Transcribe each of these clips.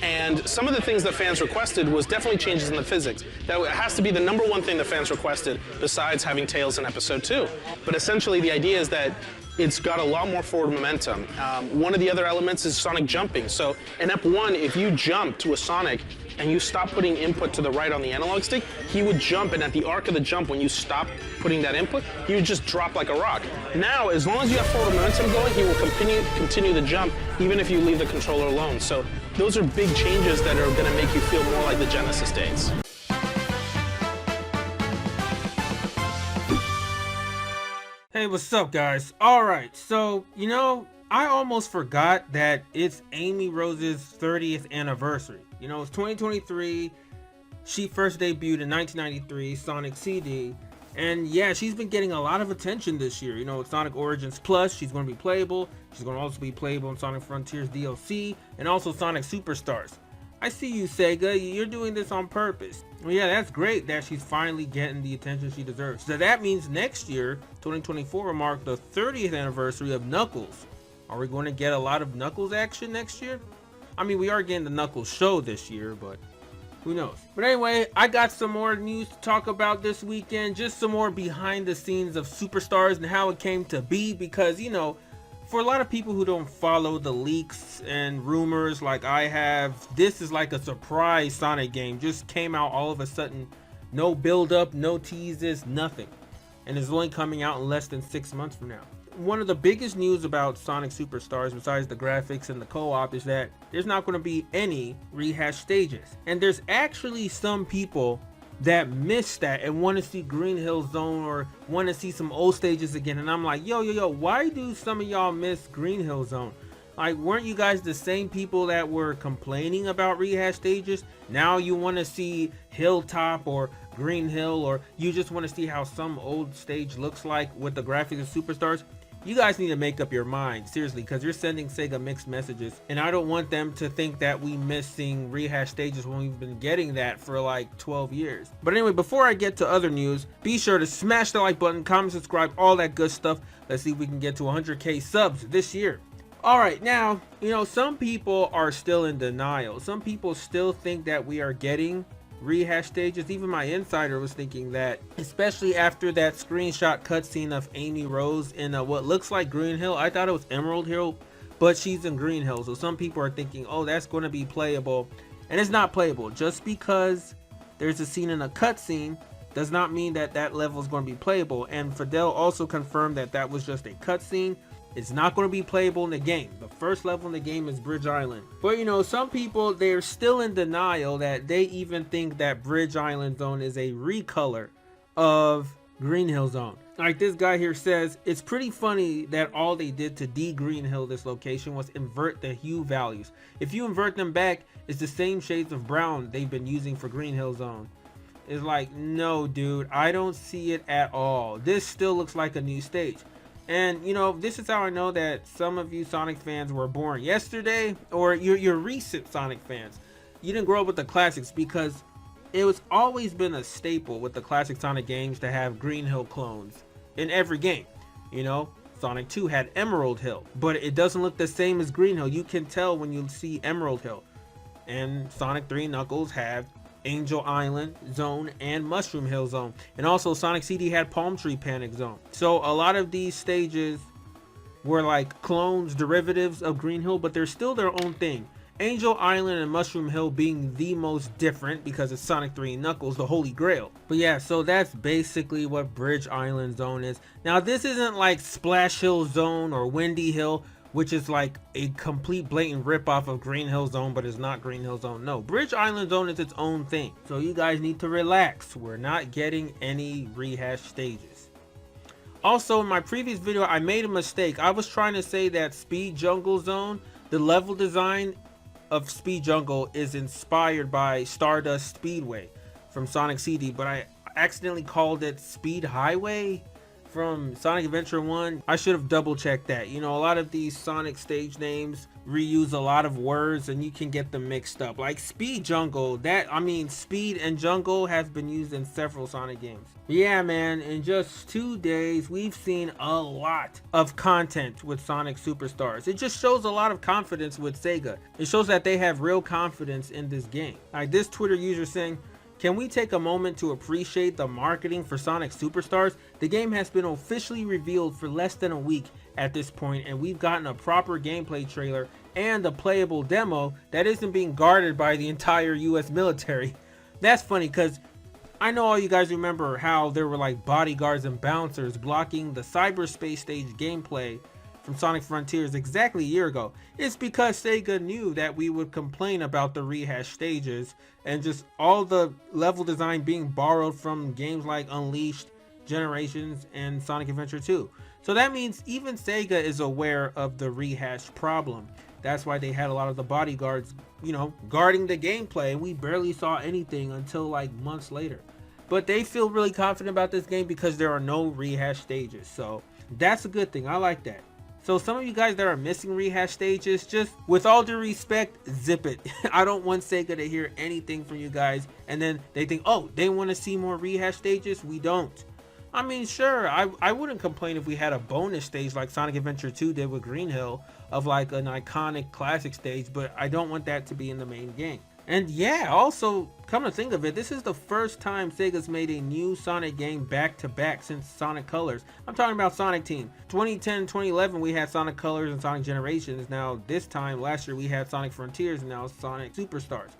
And some of the things that fans requested was definitely changes in the physics. That has to be the number one thing that fans requested, besides having Tails in Episode 2. But essentially the idea is that it's got a lot more forward momentum. One of the other elements is Sonic jumping. So in Ep 1, if you jump to a Sonic and you stop putting input to the right on the analog stick, he would jump, and at the arc of the jump, when you stop putting that input, he would just drop like a rock. Now, as long as you have forward momentum going, he will continue the jump, even if you leave the controller alone. So those are big changes that are gonna make you feel more like the Genesis days. Hey, what's up, guys? Alright, so, I almost forgot that it's Amy Rose's 30th anniversary. It's 2023. She first debuted in 1993, Sonic CD. And yeah, she's been getting a lot of attention this year. Sonic Origins Plus, she's going to be playable. She's going to also be playable in Sonic Frontiers DLC and also Sonic Superstars. I see you, Sega. You're doing this on purpose. Well, yeah, that's great that she's finally getting the attention she deserves. So that means next year, 2024, will mark the 30th anniversary of Knuckles. Are we going to get a lot of Knuckles action next year? I mean, we are getting the Knuckles show this year, but who knows? But anyway, I got some more news to talk about this weekend. Just some more behind the scenes of Superstars and how it came to be. Because, for a lot of people who don't follow the leaks and rumors like I have, this is like a surprise Sonic game. Just came out all of a sudden. No build up, no teases, nothing. And it's only coming out in less than 6 months from now. One of the biggest news about Sonic Superstars, besides the graphics and the co-op, is that there's not going to be any rehashed stages. And there's actually some people that miss that and want to see Green Hill Zone or want to see some old stages again. And I'm like, yo, why do some of y'all miss Green Hill Zone? Like, weren't you guys the same people that were complaining about rehashed stages? Now you want to see Hilltop or Green Hill, or you just want to see how some old stage looks like with the graphics of Superstars? You guys need to make up your mind, seriously, because you're sending Sega mixed messages, and I don't want them to think that we miss seeing rehash stages when we've been getting that for like 12 years. But anyway, before I get to other news, be sure to smash the like button, comment, subscribe, all that good stuff. Let's see if we can get to 100K subs this year. Alright, now, some people are still in denial. Some people still think that we are getting rehash stages. Even my insider was thinking that, especially after that screenshot cutscene of Amy Rose in what looks like Green Hill. I thought it was Emerald Hill, but she's in Green Hill. So some people are thinking, oh, that's going to be playable, and it's not playable. Just because there's a scene in a cutscene does not mean that that level is going to be playable. And Fidel also confirmed that that was just a cutscene. It's not going to be playable in the game. The first level in the game is Bridge Island. But some people, they're still in denial that they even think that Bridge Island Zone is a recolor of Green Hill Zone. Like this guy here says, it's pretty funny that all they did to de-Green Hill this location was invert the hue values. If you invert them back, it's the same shades of brown they've been using for Green Hill Zone. It's like, no dude, I don't see it at all. This still looks like a new stage. And this is how I know that some of you Sonic fans were born yesterday, or you're recent Sonic fans. You didn't grow up with the classics, because it was always been a staple with the classic Sonic games to have Green Hill clones in every game. Sonic 2 had Emerald Hill, but it doesn't look the same as Green Hill. You can tell when you see Emerald Hill. And Sonic 3 Knuckles have Angel Island Zone and Mushroom Hill Zone, and also Sonic CD had Palm Tree Panic Zone. So a lot of these stages were like clones, derivatives of Green Hill, but they're still their own thing. Angel Island and Mushroom Hill being the most different because it's Sonic 3 and Knuckles, the holy grail. But yeah, so that's basically what Bridge Island Zone is. Now this isn't like Splash Hill Zone or Windy Hill, which is like a complete blatant ripoff of Green Hill Zone, but it's not Green Hill Zone. No, Bridge Island Zone is its own thing. So you guys need to relax. We're not getting any rehash stages. Also, in my previous video, I made a mistake. I was trying to say that Speed Jungle Zone, the level design of Speed Jungle is inspired by Stardust Speedway from Sonic CD, but I accidentally called it Speed Highway. from Sonic Adventure 1, I should have double checked that. You know, a lot of these Sonic stage names reuse a lot of words and you can get them mixed up. Like Speed Jungle, Speed and Jungle has been used in several Sonic games. Yeah, man, in just 2 days, we've seen a lot of content with Sonic Superstars. It just shows a lot of confidence with Sega. It shows that they have real confidence in this game. Like this Twitter user saying, "Can we take a moment to appreciate the marketing for Sonic Superstars? The game has been officially revealed for less than a week at this point, and we've gotten a proper gameplay trailer and a playable demo that isn't being guarded by the entire US military." That's funny because I know all you guys remember how there were like bodyguards and bouncers blocking the cyberspace stage gameplay from Sonic Frontiers exactly a year ago. It's because Sega knew that we would complain about the rehashed stages and just all the level design being borrowed from games like Unleashed, Generations, and Sonic Adventure 2. So that means even Sega is aware of the rehashed problem. That's why they had a lot of the bodyguards, you know, guarding the gameplay, and we barely saw anything until like months later. But they feel really confident about this game because there are no rehashed stages. So that's a good thing. I like that. So some of you guys that are missing rehash stages, just with all due respect, zip it. I don't want Sega to hear anything from you guys and then they think, oh, they want to see more rehash stages. We don't. I mean, sure, I wouldn't complain if we had a bonus stage like Sonic Adventure 2 did with Green Hill of like an iconic classic stage, but I don't want that to be in the main game. And yeah, also, come to think of it, this is the first time Sega's made a new Sonic game back-to-back since Sonic Colors. I'm talking about Sonic Team. 2010, 2011, we had Sonic Colors and Sonic Generations. Now, this time, last year, we had Sonic Frontiers and now Sonic Superstars.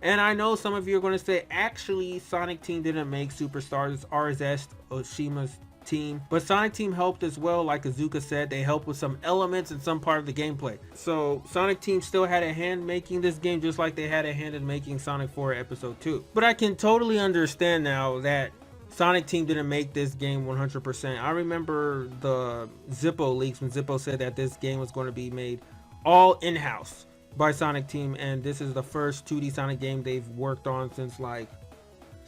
And I know some of you are going to say, actually, Sonic Team didn't make Superstars. It's RZ Oshima's team, but Sonic Team helped as well. Like Azuka said, they helped with some elements and some part of the gameplay. So Sonic Team still had a hand making this game, just like they had a hand in making Sonic 4 Episode 2. But I can totally understand now that Sonic Team didn't make this game 100%. I remember the Zippo leaks when Zippo said that this game was going to be made all in-house by Sonic Team, and this is the first 2D Sonic game they've worked on since like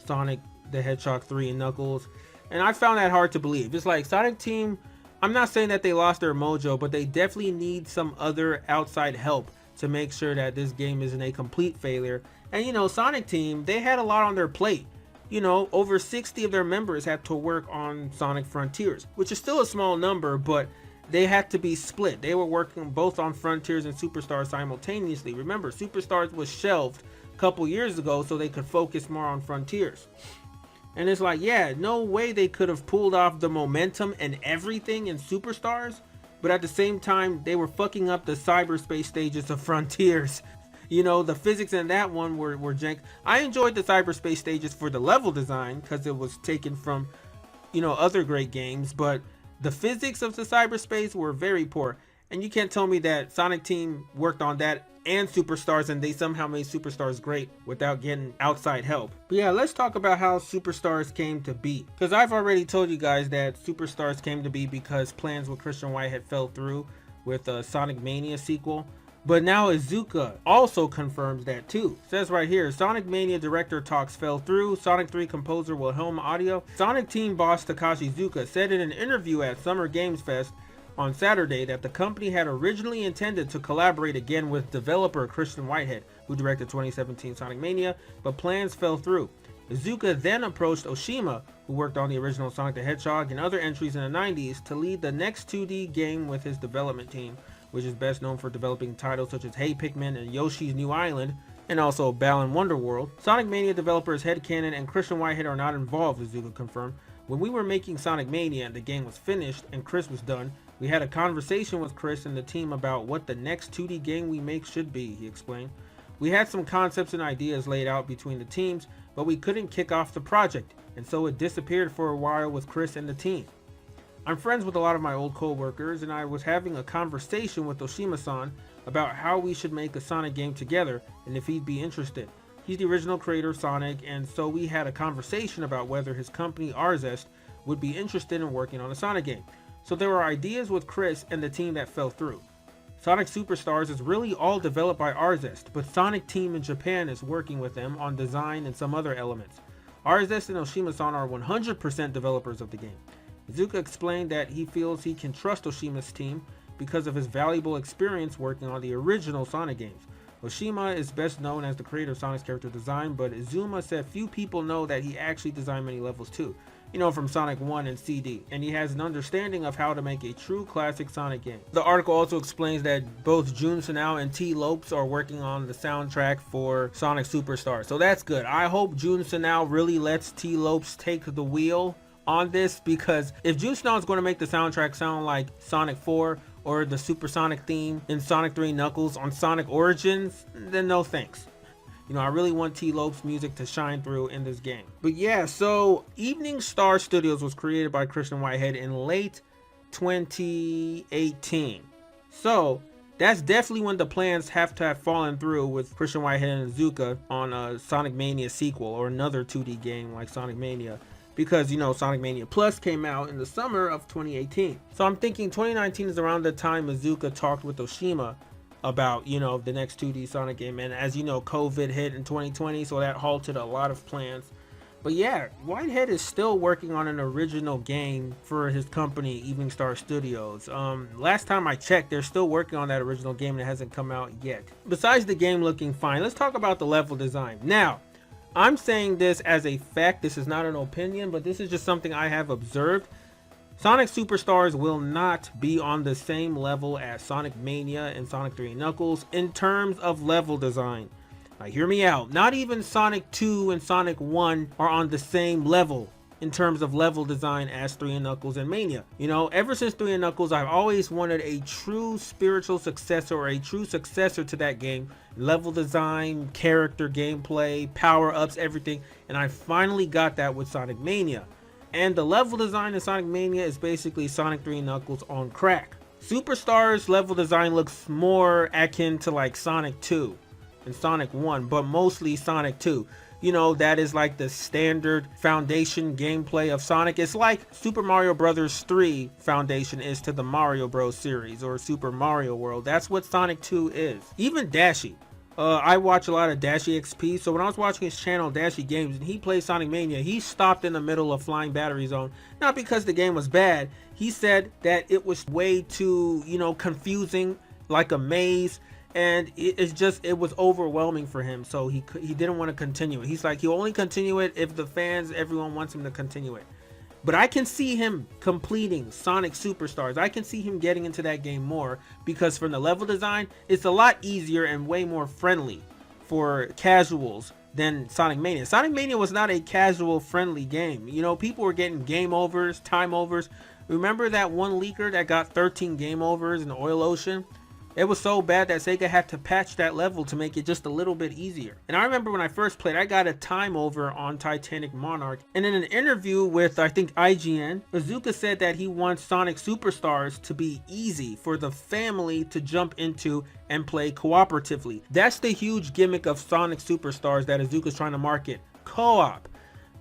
Sonic the Hedgehog 3 and Knuckles. And I found that hard to believe. It's like Sonic Team, I'm not saying that they lost their mojo, but they definitely need some other outside help to make sure that this game isn't a complete failure. And you know, Sonic Team, they had a lot on their plate. You know, over 60 of their members had to work on Sonic Frontiers, which is still a small number, but they had to be split. They were working both on Frontiers and Superstars simultaneously. Remember, Superstars was shelved a couple years ago so they could focus more on Frontiers. And it's like, yeah, no way they could have pulled off the momentum and everything in Superstars, but at the same time, they were fucking up the cyberspace stages of Frontiers. You know, the physics in that one were jank. I enjoyed the cyberspace stages for the level design because it was taken from, you know, other great games, but the physics of the cyberspace were very poor. And you can't tell me that Sonic Team worked on that and Superstars and they somehow made Superstars great without getting outside help. But yeah, let's talk about how Superstars came to be. Because I've already told you guys that Superstars came to be because plans with Christian Whitehead fell through with a Sonic Mania sequel. But now Azuka also confirms that too. It says right here, Sonic Mania director talks fell through. Sonic 3 composer Wilhelm Audio. Sonic Team boss Takashi Iizuka said in an interview at Summer Games Fest on Saturday that the company had originally intended to collaborate again with developer Christian Whitehead, who directed 2017 Sonic Mania, but plans fell through. Iizuka then approached Oshima, who worked on the original Sonic the Hedgehog and other entries in the 90s, to lead the next 2D game with his development team, which is best known for developing titles such as Hey Pikmin and Yoshi's New Island, and also Balan Wonderworld. Sonic Mania developers Headcanon and Christian Whitehead are not involved, Iizuka confirmed. When we were making Sonic Mania and the game was finished and Chris was done, we had a conversation with Chris and the team about what the next 2D game we make should be, he explained. We had some concepts and ideas laid out between the teams, but we couldn't kick off the project, and so it disappeared for a while with Chris and the team. I'm friends with a lot of my old co-workers, and I was having a conversation with Oshima-san about how we should make a Sonic game together and if he'd be interested. He's the original creator of Sonic, and so we had a conversation about whether his company RZ would be interested in working on a Sonic game. So there were ideas with Chris and the team that fell through. Sonic Superstars is really all developed by RZ, but Sonic Team in Japan is working with them on design and some other elements. RZ and Oshima-san are 100% developers of the game. Iizuka explained that he feels he can trust Oshima's team because of his valuable experience working on the original Sonic games. Oshima is best known as the creator of Sonic's character design, but Izuma said few people know that he actually designed many levels too, from Sonic 1 and CD, and he has an understanding of how to make a true classic Sonic game. The article also explains that both Jun Sanao and T. Lopes are working on the soundtrack for Sonic Superstars, so that's good. I hope Jun Sanao really lets T. Lopes take the wheel on this, because if Jun Sanao is going to make the soundtrack sound like Sonic 4 or the Supersonic theme in Sonic 3 Knuckles on Sonic Origins, then no thanks. I really want T. Lopes' music to shine through in this game. But yeah, so Evening Star Studios was created by Christian Whitehead in late 2018. So that's definitely when the plans have to have fallen through with Christian Whitehead and Iizuka on a Sonic Mania sequel or another 2D game like Sonic Mania. Because, Sonic Mania Plus came out in the summer of 2018. So I'm thinking 2019 is around the time Iizuka talked with Oshima about, the next 2D Sonic game. And as you know, COVID hit in 2020, so that halted a lot of plans. But yeah, Whitehead is still working on an original game for his company, Evening Star Studios. Last time I checked, they're still working on that original game and it hasn't come out yet. Besides the game looking fine, let's talk about the level design. Now, I'm saying this as a fact. This is not an opinion, but this is just something I have observed. Sonic Superstars will not be on the same level as Sonic Mania and Sonic 3 Knuckles in terms of level design. Now, hear me out. Not even Sonic 2 and Sonic 1 are on the same level in terms of level design as 3 and Knuckles and Mania. Ever since 3 and Knuckles, I've always wanted a true spiritual successor or a true successor to that game. Level design, character, gameplay, power-ups, everything. And I finally got that with Sonic Mania. And the level design in Sonic Mania is basically Sonic 3 and Knuckles on crack. Superstars level design looks more akin to like Sonic 2 and Sonic 1, but mostly Sonic 2. That is like the standard foundation gameplay of Sonic. It's like Super Mario Bros. 3 foundation is to the Mario Bros. Series or Super Mario World. That's what Sonic 2 is. Even Dashi. I watch a lot of Dashi XP, so when I was watching his channel, Dashi Games, and he played Sonic Mania, he stopped in the middle of Flying Battery Zone. Not because the game was bad. He said that it was way too, confusing, like a maze. And it was overwhelming for him, so he didn't want to continue it. He's like, he'll only continue it if everyone wants him to continue it. But I can see him completing Sonic Superstars. I can see him getting into that game more, because from the level design, it's a lot easier and way more friendly for casuals than Sonic Mania. Sonic Mania was not a casual friendly game. People were getting game overs, time overs. Remember that one leaker that got 13 game overs in the Oil Ocean? It was so bad that Sega had to patch that level to make it just a little bit easier. And I remember when I first played, I got a time over on Titanic Monarch. And in an interview with, I think, IGN, Iizuka said that he wants Sonic Superstars to be easy for the family to jump into and play cooperatively. That's the huge gimmick of Sonic Superstars that Iizuka's trying to market. Co-op.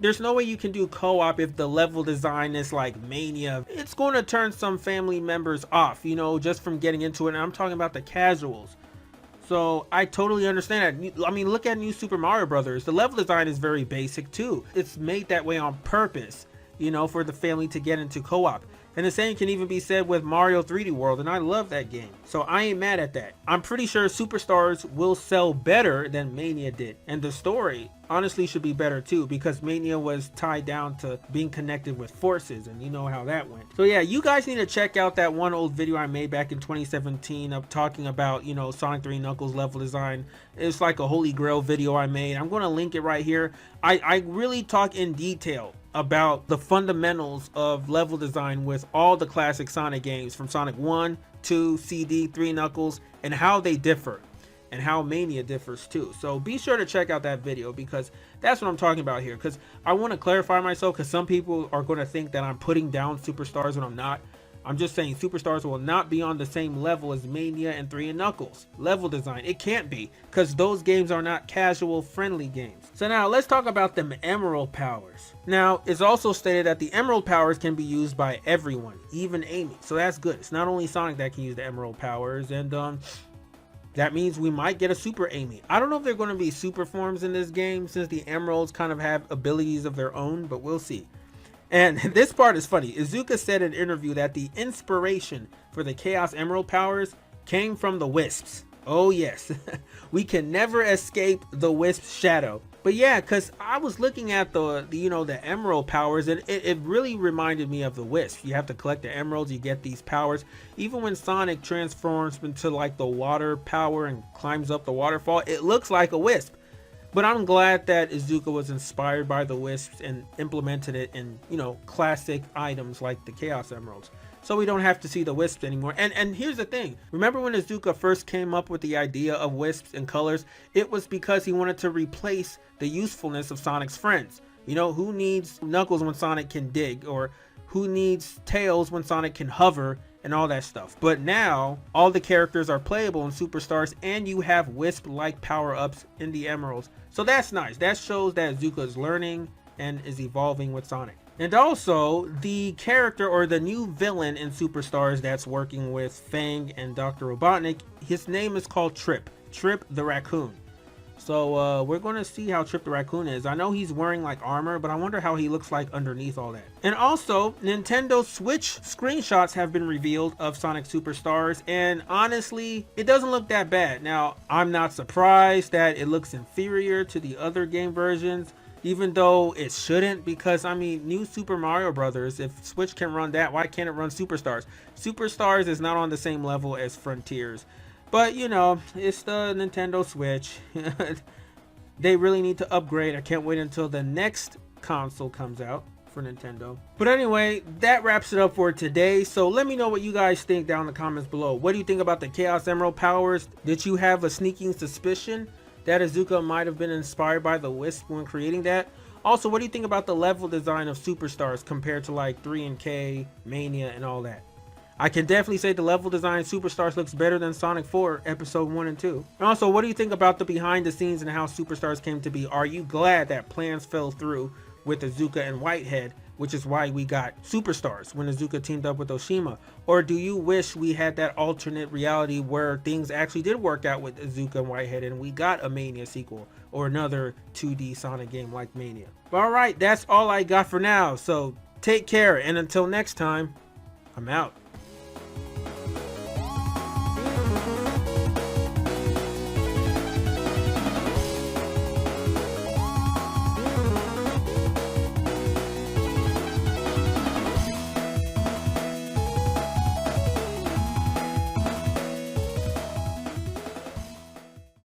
There's no way you can do co-op if the level design is like Mania. It's going to turn some family members off, just from getting into it. And I'm talking about the casuals. So I totally understand that. I mean, look at New Super Mario Brothers. The level design is very basic too. It's made that way on purpose, for the family to get into co-op. And the same can even be said with Mario 3D World, and I love that game. So I ain't mad at that. I'm pretty sure Superstars will sell better than Mania did. And the story honestly should be better too, because Mania was tied down to being connected with forces, and you know how that went. So yeah, you guys need to check out that one old video I made back in 2017 of talking about, Sonic 3 Knuckles level design. It's like a holy grail video I made. I'm going to link it right here. I really talk in detail about the fundamentals of level design with all the classic Sonic games from Sonic 1, 2, CD, 3 Knuckles, and how they differ, and how Mania differs too. So be sure to check out that video, because that's what I'm talking about here. Because I want to clarify myself, because some people are going to think that I'm putting down Superstars when I'm not. I'm just saying Superstars will not be on the same level as Mania and 3 and Knuckles. Level design, it can't be, because those games are not casual friendly games. So now let's talk about the Emerald powers. Now, it's also stated that the Emerald powers can be used by everyone, even Amy. So that's good. It's not only Sonic that can use the Emerald powers, and that means we might get a Super Amy. I don't know if they're going to be super forms in this game, since the Emeralds kind of have abilities of their own, but we'll see. And this part is funny. Izuka said in an interview that the inspiration for the Chaos Emerald powers came from the Wisps. Oh yes, we can never escape the Wisp's shadow. But yeah, because I was looking at the Emerald powers, and it really reminded me of the Wisp. You have to collect the emeralds, you get these powers. Even when Sonic transforms into like the water power and climbs up the waterfall, it looks like a Wisp. But I'm glad that Izuka was inspired by the Wisps and implemented it in, classic items like the Chaos Emeralds. So we don't have to see the Wisps anymore. And here's the thing. Remember when Izuka first came up with the idea of Wisps and colors? It was because he wanted to replace the usefulness of Sonic's friends. Who needs Knuckles when Sonic can dig? Or who needs Tails when Sonic can hover? And all that stuff. But now all the characters are playable in Superstars, and you have Wisp-like power-ups in the Emeralds. So that's nice. That shows that Izuka is learning and is evolving with Sonic. And also, the character or the new villain in Superstars that's working with Fang and Dr. Robotnik, his name is called Trip the Raccoon. So we're going to see how Trip the Raccoon is. I know he's wearing like armor, but I wonder how he looks like underneath all that. And also, Nintendo Switch screenshots have been revealed of Sonic Superstars, and honestly, it doesn't look that bad. Now, I'm not surprised that it looks inferior to the other game versions, even though it shouldn't, because I mean, new Super Mario Brothers, if Switch can run that, why can't it run Superstars? Superstars is not on the same level as Frontiers. But it's the Nintendo Switch. They really need to upgrade. I can't wait until the next console comes out for Nintendo. But anyway, that wraps it up for today. So let me know what you guys think down in the comments below. What do you think about the Chaos Emerald powers? Did you have a sneaking suspicion that Izuka might have been inspired by the Wisp when creating that? Also, what do you think about the level design of Superstars compared to like 3 and K, Mania, and all that? I can definitely say the level design Superstars looks better than Sonic 4 Episode 1 and 2. And also, what do you think about the behind the scenes and how Superstars came to be? Are you glad that plans fell through with Izuka and Whitehead, which is why we got Superstars when Izuka teamed up with Oshima? Or do you wish we had that alternate reality where things actually did work out with Izuka and Whitehead and we got a Mania sequel or another 2D Sonic game like Mania? But alright, that's all I got for now. So take care, and until next time, I'm out.